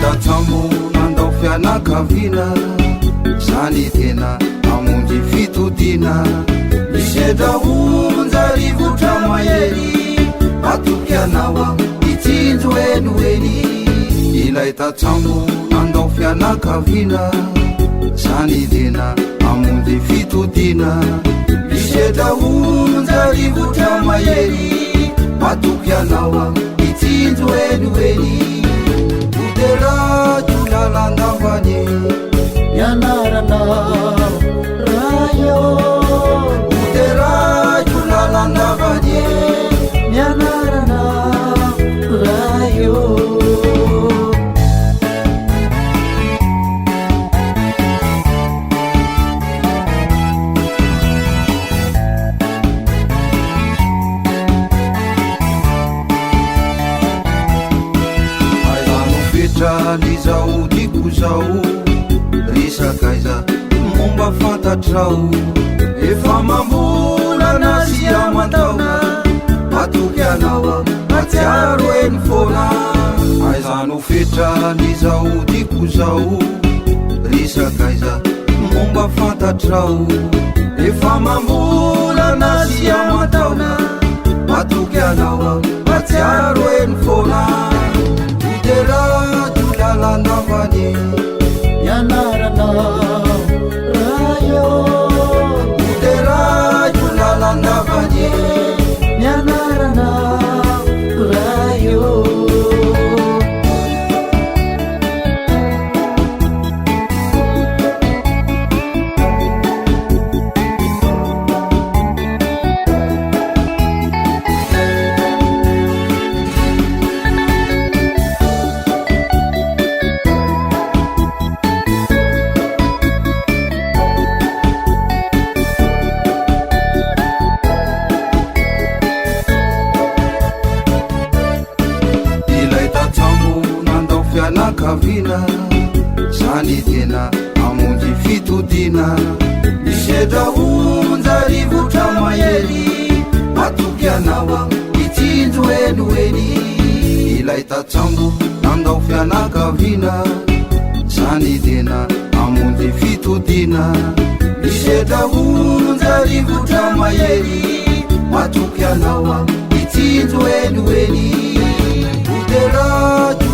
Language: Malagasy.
tatsamo nandao fianakavina zany tena amonjy fitodina misedra onjarivotra mahery atokianaoa itsinjo enoeny ilay tatsamo nandao fianakavina zany tena amonjy fitodina misedra onjarivotra mahery atokianaoa itsinjo enoeny Uderajo lalandavanye Yanarana rayo Uderajo lalandavanye Yanarana rayo Lizao diko zao risakaiza momba fantatrao efa mambolana sy amantaona matoky anao atsiaro eny fona aizano fetra lizao diko zao risakaiza momba fantatrao efa mambolana sy amantaona matoky anao atsiaro eny fona Uderajo lalandavanye Yanarana rayo Uderajo lalandavanye Yanarana rayo Fianakavina zany tena amonjy fitodina misedra onjarivotra mahery atoky anaoa itsinjo enoeny ilay tatsambo nandao fianakavina zany tena amonjy fitodina misedra onjarivotra mahery atoky anaoa itsinjo enoeny Uderajo